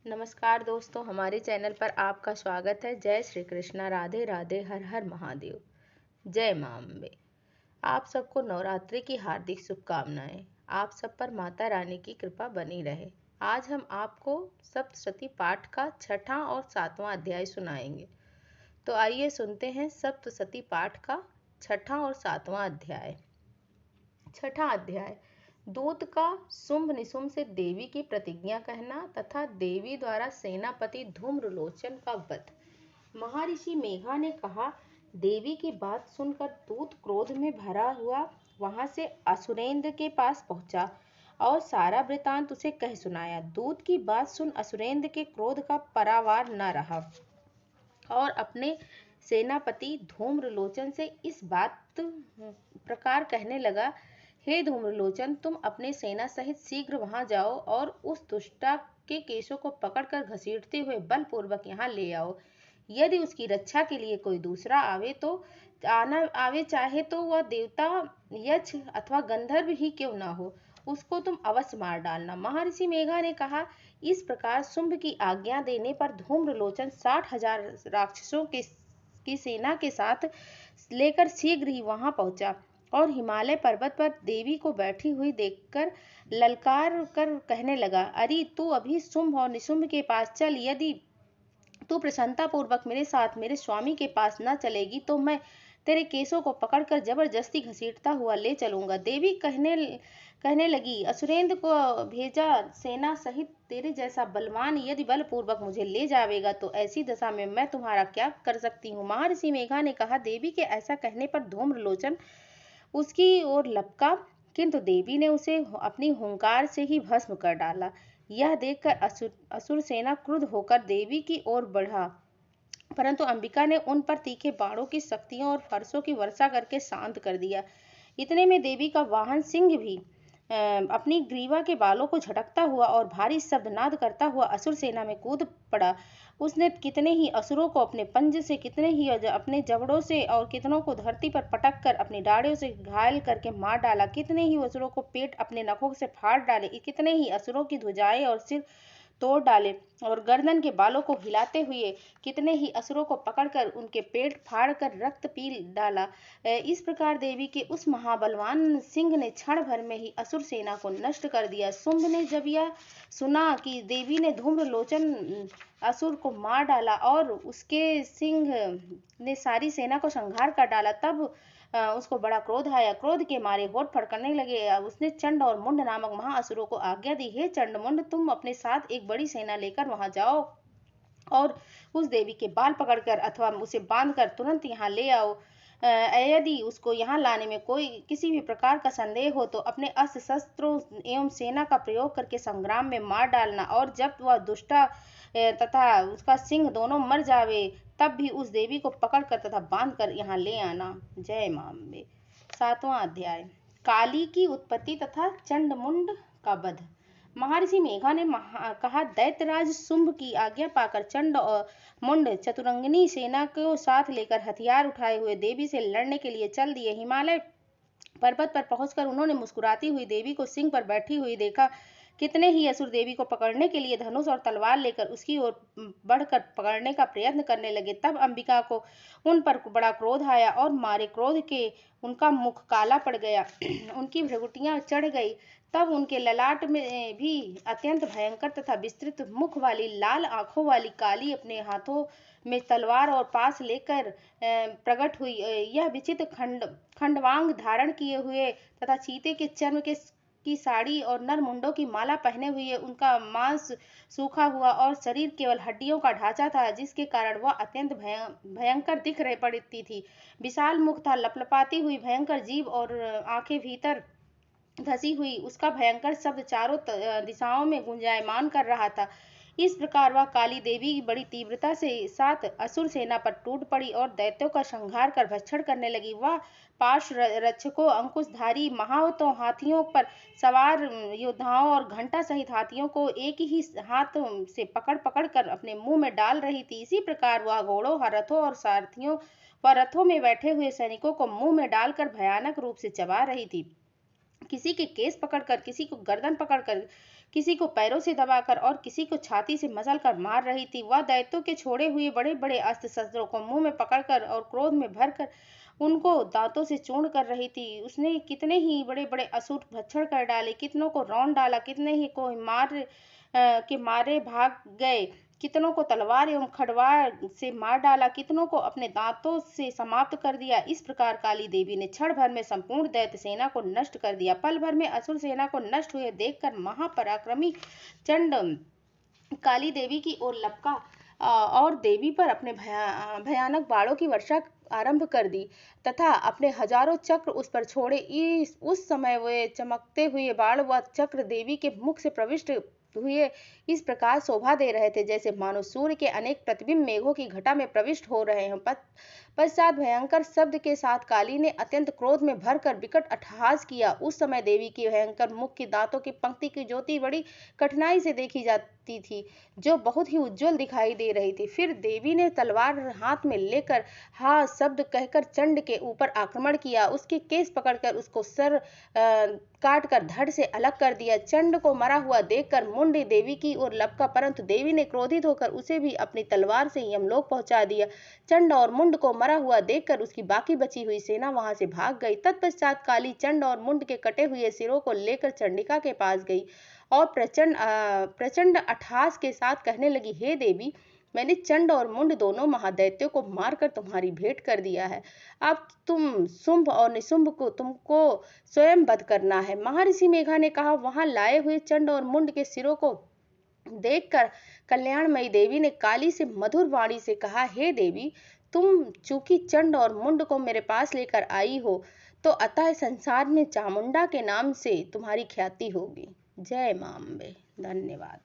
नमस्कार दोस्तों, हमारे चैनल पर आपका स्वागत है। जय श्री कृष्णा, राधे राधे, हर हर महादेव, जय मां अम्बे। आप सबको नवरात्रि की हार्दिक शुभकामनाएं। आप सब पर माता रानी की कृपा बनी रहे। आज हम आपको सप्तशती पाठ का छठा और सातवां अध्याय सुनाएंगे। तो आइए सुनते हैं सप्तशती पाठ का छठा और सातवां अध्याय। छठा अध्याय, दूत का शुंभ निशुंभ से देवी की प्रतिज्ञा कहना तथा देवी द्वारा सेनापति धूम्रलोचन का वध। महर्षि मेघा ने कहा, देवी की बात सुनकर दूत क्रोध में भरा हुआ वहां से असुरेंद्र के पास पहुंचा और सारा वृतांत उसे कह सुनाया। दूत की बात सुन असुरेंद्र के क्रोध का परावार न रहा और अपने सेनापति धूम्रलोचन से इस बात प्रकार कहने लगा, हे धूम्रलोचन, तुम अपने सेना सहित शीघ्र वहां जाओ और उस दुष्टा के केशों को पकड़कर घसीटते हुए बलपूर्वक यहाँ ले आओ। यदि उसकी रक्षा के लिए कोई दूसरा आवे, चाहे तो वह देवता, यक्ष अथवा गंधर्व ही क्यों ना हो, उसको तुम अवश्य मार डालना। महर्षि मेघा ने कहा। इस प्रकार शुंभ की आज्ञा देने पर धूम्रलोचन 60,000 राक्षसों की सेना के साथ लेकर शीघ्र ही वहां पहुंचा और हिमालय पर्वत पर देवी को बैठी हुई देखकर ललकार कर कहने लगा, अरे तू अभी शुंभ और निशुंभ के पास चल। यदि तू प्रसन्नता पूर्वक मेरे साथ मेरे स्वामी के पास न चलेगी तो मैं तेरे केसों को पकड़कर जबरदस्ती घसीटता हुआ ले चलूंगा। देवी कहने लगी, असुरेंद्र को भेजा सेना सहित तेरे जैसा बलवान यदि बलपूर्वक मुझे ले जावेगा तो ऐसी दशा में मैं तुम्हारा क्या कर सकती हूँ। महर्षि मेघा ने कहा। देवी के ऐसा कहने पर धूम्रलोचन उसकी ओर लपका, किंतु देवी ने उसे अपनी हुंकार से ही भस्म कर डाला। यह देखकर असुर सेना क्रुद्ध होकर देवी की ओर बढ़ा, परंतु अंबिका ने उन पर तीखे बाणों की शक्तियों और फरसों की वर्षा करके शांत कर दिया। इतने में देवी का वाहन सिंह भी अपनी ग्रीवा के बालों को झटकता हुआ और भारी शब्दनाद करता हुआ असुर सेना में कूद पड़ा। उसने कितने ही असुरों को अपने पंजे से, कितने ही अपने जबड़ों से और कितनों को धरती पर पटक कर अपनी डाढ़ियों से घायल करके मार डाला। कितने ही असुरों को पेट अपने नखों से फाड़ डाले, कितने ही असुरों की ध्वजाएं और सिर तोड़ डाले और गर्दन के बालों को हिलाते हुए कितने ही असुरों को पकड़कर उनके पेट फाड़कर रक्त पी डाला। इस प्रकार देवी के उस महाबलवान सिंह ने क्षण भर में ही असुर सेना को नष्ट कर दिया। शुंभ ने जब यह सुना कि देवी ने धूम्रलोचन असुर को मार डाला और उसके सिंह ने सारी सेना को संहार कर डाला, तब उसको बड़ा क्रोध आया। क्रोध के मारे होठ फड़कने लगे। उसने चंड और मुंड नामक महाअसुरों को आज्ञा दी, हे चंड मुंड, तुम अपने साथ एक बड़ी सेना लेकर वहां जाओ और उस देवी के बाल पकड़कर अथवा उसे बांधकर तुरंत यहाँ ले आओ। यदि उसको यहाँ लाने में कोई किसी भी प्रकार का संदेह हो तो अपने अस्त्र शस्त्रों एवं सेना का प्रयोग करके संग्राम में मार डालना, और जब वह दुष्टा तथा उसका सिंह दोनों मर जावे तब भी उस देवी को पकड़कर तथा बांधकर यहाँ ले आना। जय मां अम्बे। सातवां अध्याय, काली की उत्पत्ति तथा चंडमुंड का वध। महर्षि मेघा ने कहा, दैत्यराज शुंभ की आज्ञा पाकर चंड और मुंड चतुरंगिनी सेना को साथ लेकर हथियार उठाए हुए देवी से लड़ने के लिए चल दिए। हिमालय पर्वत पर पहुंचकर उन्होंने मुस्कुराती हुई देवी को सिंह पर बैठी हुई देखा। कितने ही असुर देवी को पकड़ने के लिए धनुष और तलवार लेकर उसकी ओर बढ़कर पकड़ने का प्रयत्न करने लगे। तब अंबिका को उन पर बड़ा क्रोध आया और मारे क्रोध के उनका मुख काला पड़ गया, उनकी भ्रुकुटियां चढ़ गई। तब उनके ललाट में भी अत्यंत भयंकर तथा विस्तृत मुख वाली लाल आंखों वाली काली अपने हाथों में तलवार और पास लेकर प्रकट हुई। यह विचित्र खंडवांग धारण किए हुए तथा चीते के चर्म की साड़ी और नर मुंडों की माला पहने हुए, उनका मांस सूखा हुआ और शरीर केवल हड्डियों का ढांचा था, जिसके कारण वह अत्यंत भयंकर दिख रही पड़ती थी। विशाल मुख था, लपलपाती हुई भयंकर जीभ और आंखें भीतर धसी हुई। उसका भयंकर शब्द चारों दिशाओं में गुंजायमान कर रहा था। इस प्रकार वह काली देवी बड़ी तीव्रता से साथ असुर सेना पर टूट पड़ी और दैत्यों का संहार कर भक्षण करने लगी। वह पार्श्व रक्षकों, अंकुशधारी महावतों, हाथियों पर सवार योद्धाओं और घंटा सहित हाथियों को एक ही हाथ से पकड़ पकड़ कर अपने मुंह में डाल रही थी। इसी प्रकार वह घोड़ों, रथों और सारथियों व रथों में बैठे हुए सैनिकों को मुंह में डालकर भयानक रूप से चबा रही थी। किसी के केस पकड़कर, किसी को गर्दन पकड़कर, किसी को पैरों से दबाकर और किसी को छाती से मसलकर मार रही थी। वह दैत्यों के छोड़े हुए बड़े बड़े अस्त्र शस्त्रों को मुंह में पकड़कर और क्रोध में भरकर उनको दांतों से चूर्ण कर रही थी। उसने कितने ही बड़े बड़े असुर भक्षण कर डाले, कितनों को रौंद डाला, कितने ही को के मारे भाग गए, कितनों को तलवार एवं खड़वार से मार डाला, कितनों को अपने दांतों से समाप्त कर दिया। इस प्रकार काली देवी ने क्षण भर में संपूर्ण दैत्य सेना को नष्ट कर दिया। पल भर में असुर सेना को नष्ट हुए देखकर महापराक्रमी चंड काली देवी की ओर लपका और देवी पर अपने भयानक बाणों की वर्षा आरंभ कर दी तथा अपने हजारों चक्र उस पर छोड़े। उस समय वे चमकते हुए बाण व चक्र देवी के मुख से प्रविष्ट हुए इस प्रकार शोभा दे रहे थे जैसे मानो सूर्य के अनेक प्रतिबिंब मेघों की घटा में प्रविष्ट हो रहे हैं। पश्चात भयंकर शब्द के साथ काली ने अत्यंत क्रोध में भरकर विकट अट्टहास किया। उस समय देवी की भयंकर मुख की दांतों की पंक्ति की ज्योति बड़ी कठिनाई से देखी जाती थी, जो बहुत ही उज्जवल दिखाई दे रही थी। फिर देवी ने तलवार हाथ में लेकर हा शब्द कहकर चंड के ऊपर आक्रमण किया। उसके केस पकड़कर उसको सर काट कर धड़ से अलग कर दिया। चंड को मरा हुआ देखकर मुंड देवी की ओर लपका, परंतु देवी ने क्रोधित होकर उसे भी अपनी तलवार से यमलोक पहुंचा दिया। चंड और मुंड को मरा हुआ देखकर उसकी बाकी बची हुई सेना वहां से भाग गई। तत्पश्चात काली चंड और मुंड के कटे हुए सिरों को लेकर चंडिका के पास गई और प्रचंड अट्टहास के साथ कहने लगी, हे देवी, मैंने चंड और मुंड दोनों महादैत्यों को मारकर तुम्हारी भेंट कर दिया है। अब तुम शुंभ और निशुंभ को तुमको स्वयं वध करना है। महर्षि मेघा ने कहा। वहां लाए हुए चंड और मुंड के सिरों को देखकर कल्याणमयी देवी ने काली से मधुर वाणी से कहा, हे देवी, तुम चूंकि चंड और मुंड को मेरे पास लेकर आई हो तो अतः संसार में चामुंडा के नाम से तुम्हारी ख्याति होगी। जय मां अम्बे। धन्यवाद।